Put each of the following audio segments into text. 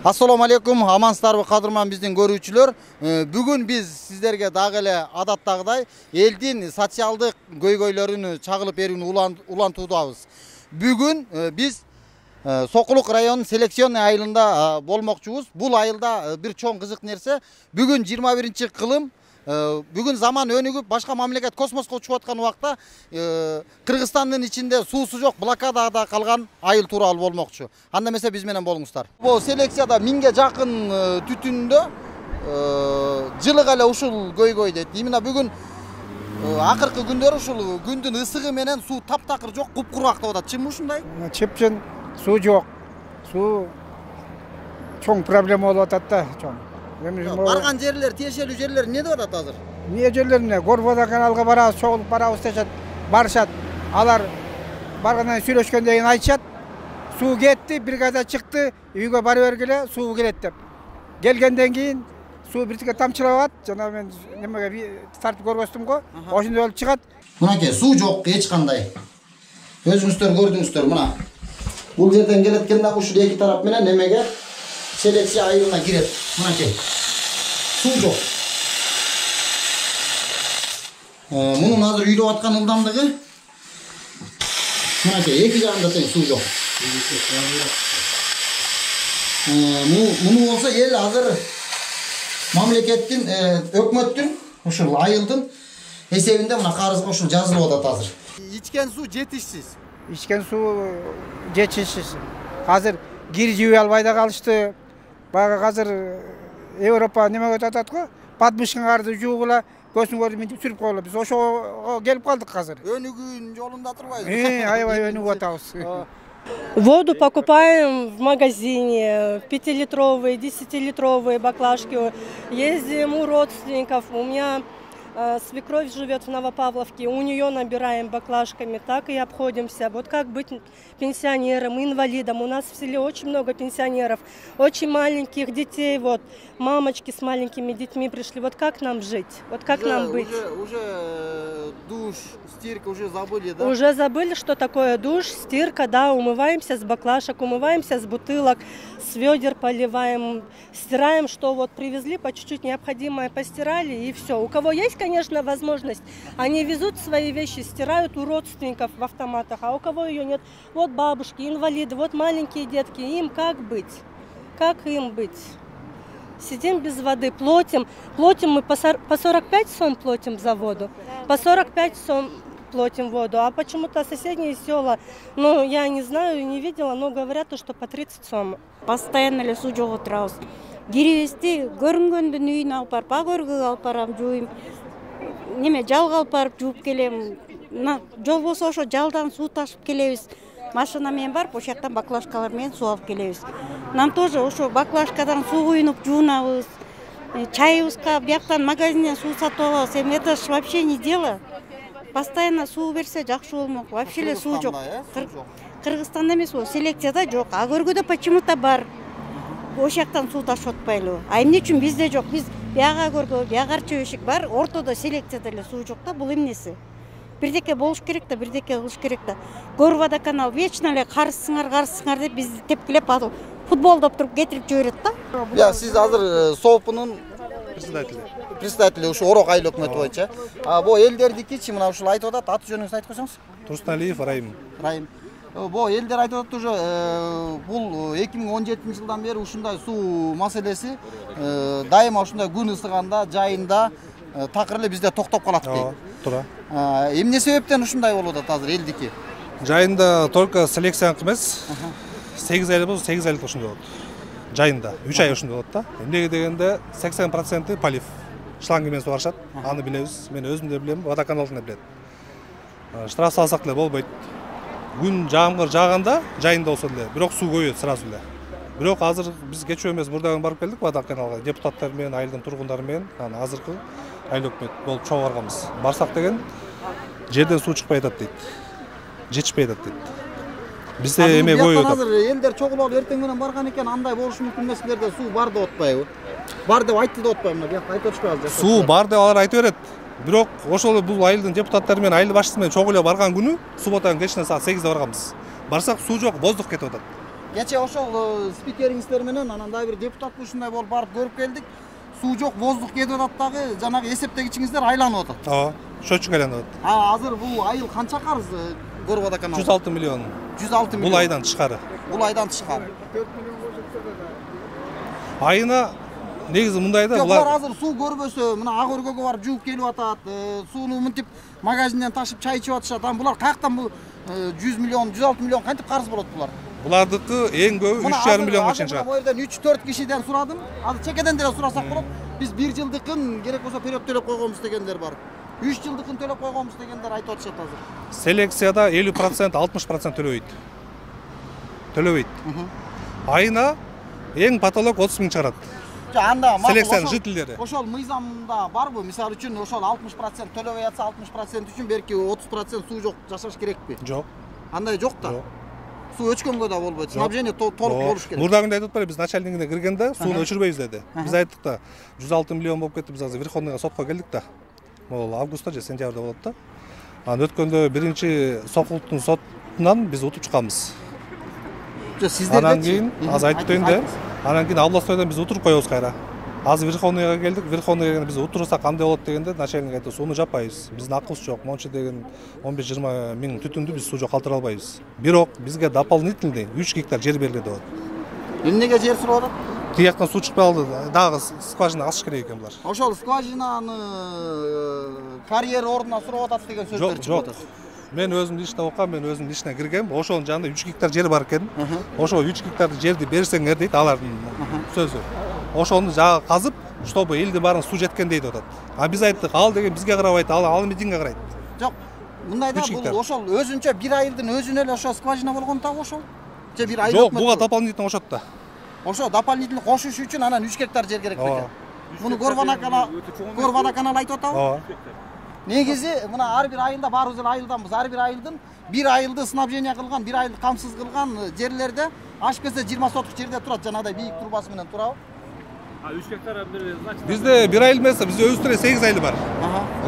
Assalamu alaikum, amansыздарбы кадырман биздин көрүүчүлөр. Бүгүн биз сиздерге дагы эле адаттагыдай элдин социалдык көйгөйлөрүн чагылып берүүнү улантуудабыз. Бүгүн биз Сокулук районунун селекционный айылында болмокчубуз. Бул айылда бир чоң кызык нерсе. Бүгүн 21-кылым. Бүгүн заман өнүгүп, башка мамлекет космоско учуп аткан убакта Кыргызстандын ичинде суусу жок, блокадада калган айыл тууралуу болмокчу. Анда эмесе биз менен болуңуздар. Бул селекцияда 1000ге жакын түтүндө жылыга эле ушул көйгөй дейт. Именно бүгүн акыркы күндөр ушул күндүн ысыгы менен суу таптакыр жок, купкурак деп атат. Чынбы ушундай? Чыпчын суу жок. Суу чоң проблема болуп атат да, чоң. Барган жерлер, тиешелүү жерлер не деп атат азыр? Эмне жерлерине? Горводоканалга барабыз, чогулуп барабыз дешет, барышат. Алар баргандан сүйлөшкөндөн кийин айтышат. Суу кетти, бригада чыкты, үйгө бара бергиле суу келет деп. Келгенден кийин суу биртике тамчылап атат. Жана мен немеге тартып көрбөстүм го. Ошондой болуп чыгат. Мынакей суу жок эч кандай. Өзүңүздөр көрдүңүздөр мына. Бул жерден келеткен дагы ушул эки тарап менен немеге селекция айылына кирет. Мынакей. Суу жок. Мунун азыр үйдө аткан ылдамдыгы мынакей эки жагында тең суу жок. Муну болсо эл азыр мамлекеттин, өкмөттүн, ушул айылдын эсебинде мына карызга ушул жазылып атат азыр. Ичкен суу жетишсиз. Ичкен суу жетишсиз. Азыр кир жибей албай да калышты. Бага азыр Европа неме өтүп атат го? Подмышкын карды жуугула, көзүн көрүп мынтип сүрүп коелу. Биз ошого келип калдык азыр. Өнүгүүнүн жолунда турбайбыз. Аябай өнүгүп атабыз. Воду покупаем в магазине, 5-литровые, 10-литровые баклажки. Ездим у родственников. У меня свекровь живет в Новопавловке, у нее набираем баклажками, так и обходимся. Вот как быть пенсионером, инвалидом. У нас в селе очень много пенсионеров, очень маленьких детей. Вот мамочки с маленькими детьми пришли. Вот как нам жить? Вот как нам быть? Уже душ, стирка уже забыли, да? Уже забыли, что такое душ, стирка, да. Умываемся с баклажек, умываемся с бутылок, с ведер поливаем, стираем, что вот привезли по чуть-чуть необходимое, постирали и все. У кого есть, конечно, возможность, они везут свои вещи, стирают у родственников в автоматах, а у кого ее нет, вот бабушки, инвалиды, вот маленькие детки, им как быть? Как им быть? Сидим без воды, платим мы по 45 сом платим за воду, по 45 сом платим воду, а почему-то соседние села, ну, я не знаю, не видела, но говорят, что по 30 сом. Постоянно эле суу жок отурабыз. Кирибизди көрүнгөндүн үйүнө алып барып, агөргөгө алып барам, жууйм. Неме жалга алып барып жууп келем. Жол болсо ошо жалдан суу ташып келебиз. Машина менен барып, ошол жактан баклажкалар менен суу алып келебиз. Нам тоже ошо баклажкадан суу куюнуп жуунабыз. Чайыбызга бияктан магазинден суу сатып алабыз. Эми это ж вообще не дело. Постоянно суу берсе жакшы болмок. Вообще эле суу жок. Кыргызстанда эмес бул, селекцияда жок. Агөргөдө почему-то бар. Ошол жактан суу ташып атпайлыбы? А эмне үчүн бизде жок? Биз бияга көргө, бияга Арчебешик бар, ортодо селекцияда эле суу жок да. Бул эмнеси? Бирдеке болуш керек да, бирдеке кылыш керек да. Горводоканал вечно эле карызсыңар деп бизди тепкилеп атып, футболдоп туруп кетирип жиберет да. Я сиз азыр СООПунун председатели ушу Орок айыл өкмөтү боюнча. Бу элдердикичи мына ушул айтып атат, аты жөнүңүздү айтып койсоңуз? Турсуналиев Райым. Райым. Бу элдер айтып атат уже бул 2017-жылдан бери ушундай суу маселеси дайыма ушундай күн ысыганда, жайында такыр эле бизде токтоп калат дейт. Туура. Эмне себептен ушундай болуп атат азыр элдики? Жайында только селекцияныкы эмес. 8 ай болсо 8 айлык ушундай болот. Жайында 3 ай ушундай болот да. Эмнеге дегенде 80% полив. Шланг менен сугарышат. Аны билебиз. Мен өзүм да билем, водоканалдын да билет. Штраф салсак деле болбойт. Күн жаамгыр жааганда жайында болсо деле, бирок суу көбөйөт сразу эле. Бирок азыр биз кечээ эмес мурдагы барып келдик водоканалга, депутаттар менен, айылдын тургундары менен, азыркы айыл өкмөт болуп чогуу барганбыз. Барсак деген жерден суу чыкпай атат дейт. Жетишпей атат дейт. Бизде эме көбөйүп атат. Азыр элдер чогулуп алып эртең менен барган экен, андай болушу мүмкүн эмес силерде суу бар деп атпайбы? Бар деп айтты деп атпайбы? Бияк айтып атышпайбы азыр? Суу бар деп алар айтып берет. Бирок ошол бул айылдын депутаттары менен айыл башчысы менен чогуу эле барган күнү субботанын кечинен саат 8-де барганбыз. Барсак суу жок, воздух кетип атат. Кече ошол спикериңиздер менен анандай бир депутат ушундай болуп барып көрүп келдик. Суу жок, воздух кетип атат дагы, жанагы эсептегичиңиздер айланып атат. Ооба, счетчик айланып атат. Азыр бул айыл канча карыз Горводоканал? 106 миллион. 106 миллион. Бул айдан тышкары. Бул айдан тышкары. Айына негизи мындай да, булар азыр суу көрбөсө, мына ак өргөгө барып жууп келип атат. Сууну мынтип магазинден ташып чай ичип атышат. Булар каяктан бул 100 миллион, 106 миллион кантип карыз болот булар? Булардыкы эң көбү 3,5 миллионго чейин чыгат. Бу жерден 3-4 кишиден сурадым. Азыр чекеден деле сурасак болот. Биз 1 жылдыкын керек болсо период төлөп койгонбуз дегендер бар. 3 жылдыкын төлөп койгонбуз дегендер айтып атышат азыр. Селекцияда 50%, 60% төлөбөйт. Айына эң патолог 30 миң чыгарат. Анда селекциянын жителдери. Ошол мыйзамда барбы? Мисалы үчүн ошол 60% төлөбөй атса 60% үчүн берки 30% суу жок жашаш керекпи? Жок. Андай жок да. Суу өчкөнгө да болбойт. Снабжение толук болуш керек. Мурда күндө айтып атпайбы, биз начальнигине киргенде сууну өчүрбөйбүз деди. Биз айттык да, 106 миллион болуп кетти, биз азыр Верховныйга сотко келдик да. Могул августта же сентябрда болот да. Анан өткөндө биринчи Сокулуктун сотунан биз утуп чыкканбыз. Анан кийин азыр айтып өтөйүн да. Анан кийин областойдон биз утуруп коебуз кайра. Азыр Верховныйга келдик. Верховныйга келгенде биз утурсак кандай болот дегенде начальник айтты, сууну жаппайбыз. Биздин акыбыз жок. Монча деген 15-20 миң түтүндү биз суу жок калтыра албайбыз. Бирок бизге дополнительный 3 гектар жер берилет деп атат. Эмнеге жер сурап атат? Тияктан суу чыкпай калды. Дагы скважина ачыш керек экен булар. Ошол скважинаны карьер ордуна сурап атат деген сөздөр чыгып атат. Мен өзүм иште окугам, мен өзүм ишине киргем. Ошонун жанында 3 гектар жер бар экен. Ошол 3 гектар жерди берсеңер дейт алардын сөзү. Ошону жагы казып, чтобы элдин баарына суу жеткен дейт атат. А биз айттык, ал деген бизге карабайт, ал эмнеге карайт? Жок, мындай да, бул ошол өзүнчө бир айылдын өзүнө эле ошо скважина болгон так ошол. Же бир айыл жок, буга дополнительно кошот да. Ошо дополнительно кошуш үчүн анан 3 гектар жер керек экен. Муну Горводоканал айтып атабы? Ооба. Негизи мына ар бир айылда баарыбыз эле айылданбыз. Ар бир айылдын бир айылды снабжение кылган, бир айылды камсыз кылган жерлерде аш келсе 20 соток жерде турат, жанагыдай бийик трубасы менен турабы? 3 гектар бир значит. Бизде бир айыл эмес, бизде өзүбүздө 8 айыл бар.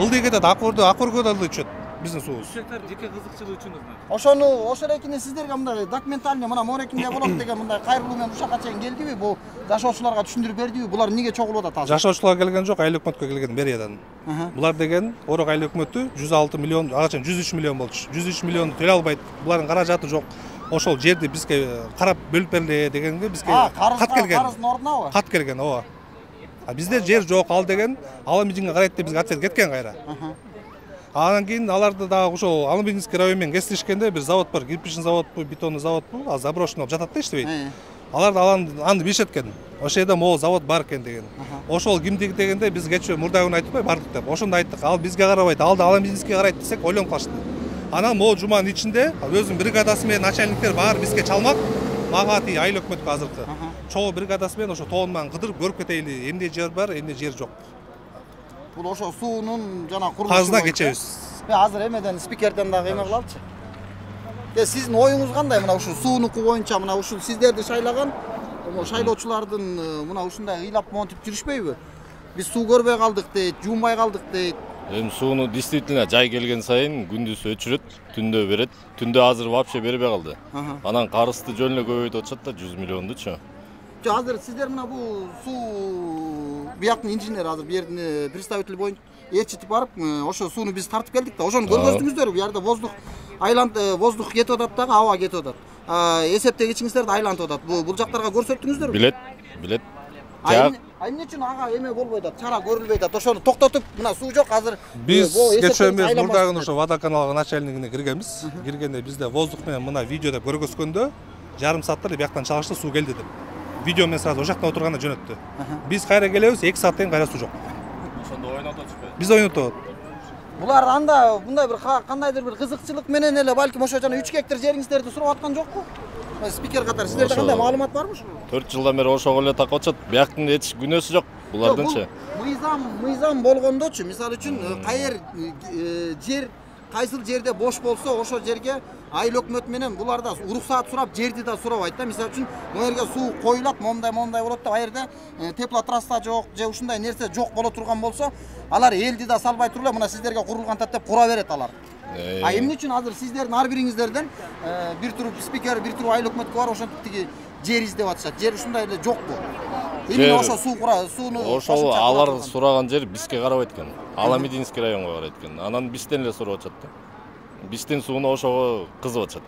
Ылдый кетет, акыркы да ылдый түшөт. Биздин суубуз. 3 гектар жеке кызыкчылык үчүн ызна. Ошону ошолекине сиздерге мындай документальный мына Морекинде болот деген мындай кайрылуу менен ушакка чейин келдиби? Бул жашоочуларга түшүндүрүп бердиби? Булар эмнеге чогулуп атат азыр? Жашоочулар келген жок, айыл өкмөткө келген мэриядан. Булар деген Орок айыл өкмөтү 106 миллион, агачан 103 миллион болчу. 103 миллионду төлөй албайт. Булардын каражаты жок. Ошол жерди бизге карап бөлүп берли дегенде бизге кат келген. Карыздын ордунабы? Кат келген, ооба. А бизде жер жок, ал деген Алымбидинге карайт деп бизге ответ кеткен кайра. Анан кийин аларды дагы ошол Алымбидинский район менен кестирешкенде бир завод бар, кирпичный заводпу, бетонный заводпу, а заброшенный болуп жатат да, иштебейт. Алар аны билишет экен. Ошол жерде могул завод бар экен деген. Ошол кимдиги дегенде биз кечээ мурда күнү айтпай бардык деп. Ошондо айттык, ал бизге карабайт, ал да Алымбидинскийге карайт десек ойлонуп калышты. Анан могул жуманын ичинде өзүнүн бригадасы менен начальниктер баары бизге чалмак. Мага ати айыл өкмөткө азыркы. Чогуу бригадасы менен ошо тоон менен кыдырып көрүп кетейли, эмне жер бар, эмне жер жок. Бул ошо суунун жана курулушу. Казына кечебиз. Азыр эмеден спикерден дагы эме кылалычы. Сиздин оюңуз кандай мына ушул суунуку боюнча, мына ушул сиздерди шайлаган шайлоочулардын мына ушундай ыйлап монтип жүрүшпөйбү? Биз суу көрбөй калдык дейт, жуунбай калдык дейт. Эми сууну действительно жай келген сайын күндүз өчүрөт, түндө берет. Түндө азыр вообще бербей калды. Анан карызды жөн эле көбөйтүп атышат да 100 миллиондучу. Азыр сиздер мына бул суу бияктын инженери азыр бу жердин представитель боюнча ээрчитип барып, ошо сууну биз тартып келдик да. Ошону көргөздүңүздөрбү? Бу жерде воздух кетип атат дагы, аба кетип атат. Эсептегичиңиздерди айлантып атат. Бул жактарга көрсөттүңүздөрбү? Билет. Эмне үчүн ага эме болбой атат, чара көрүлбөй атат? Ошону токтотуп, мына суу жок азыр. Биз кечээ эмес мурдагы ошо водоканалга начальнигине киргенбиз. Киргенде бизде воздух менен мына видеодо көргөзгөндө жарым саатта эле бияктан чалышты, суу келди деп. Видео менен сразу ошол жакта отурганда жөнөттү. Биз кайра келебиз, 2 сааттан кайра суу жок. Ошондо ойнотуп атышпайбы? Биз ойнотот. Булар анда мындай бир кандайдыр бир кызыкчылык менен эле балким ошо жана 3 гектар жериңиздерди сурап аткан жокпу? Спикер катары сиздерде кандай маалымат барбы? 4 жылдан бери ошого эле такып атышат. Бияктын эч күнөөсү жок булардынчы. Мыйзам болгондочу, мисалы үчүн кайер жер кайсыл жерде бош болсо ошол жерге айыл өкмөт менен буларда уруксаат сурап, жерди да сурабайт да. Мисалы үчүн могу жерге суу коюлат, момундай болот деп, айерде теплотрасса жок же ушундай нерсе жок боло турган болсо, алар элди да салбай туруп эле мына сиздерге курулган деп кура берет алар. Эмне үчүн азыр сиздердин ар бириңиздерден бир туруп спикер, бир туруп айыл өкмөткө бар, ошентип тиги жер издеп атышат. Жер ушундай эле жокпу? Эмне ошо сууну ошол алар сураган жер бизге карабайт экен. Аламединский районго карайт экен. Анан бизден эле сурап атышат да. Биздин сууну ошого кызып атышат.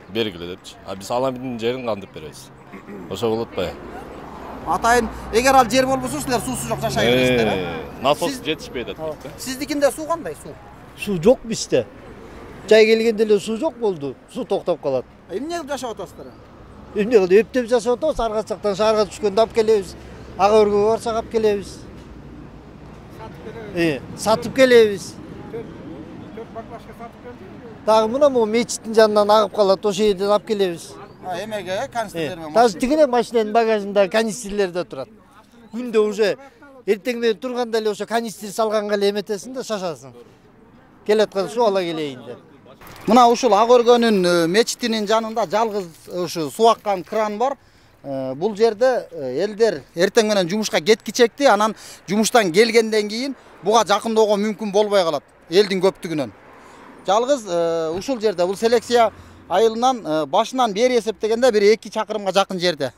Бергиле депчи. А биз Аламединдин жерин кантип беребиз? Ошо болот атпайбы? Атайын, эгер ал жер болбосо силер суусуз жок жашай бересиздер. Насос жетишпей атат да. Сиздикинде суу кандай суу? Суу жок бизде. Жай келгенде эле суу жок болду. Суу токтоп калат. Эмне кылып жашап атасыздар? Эмне кылып эптеп жашап атабыз, арга жактан шаарга түшкөндө алып келебиз. Ага өргөгө барсак алып келебиз. Сатып келебиз. Дагы мына могу мечиттин жанынан агып калат, ошол жерден алып келебиз. Эмеге канистрлер менен. Даже тигине машинанын багажында канистрлер да турат. Күндө уже эртең менен турганда эле ошо канистр салганга эле эметесиң да шашасың. Келаткан суу ала келейин деп. Мына ушул Ак өргөнүн мечитинин жанында жалгыз ушу суу аккан кран бар. Бул жерде элдер эртең менен жумушка кеткичекти, анан жумуштан келгенден кийин буга жакындоого мүмкүн болбой калат элдин көптүгүнөн. Жалгыз ушул жерде бул селекция айылынан башынан бери эсептегенде бир 2 чакырымга жакын жерде.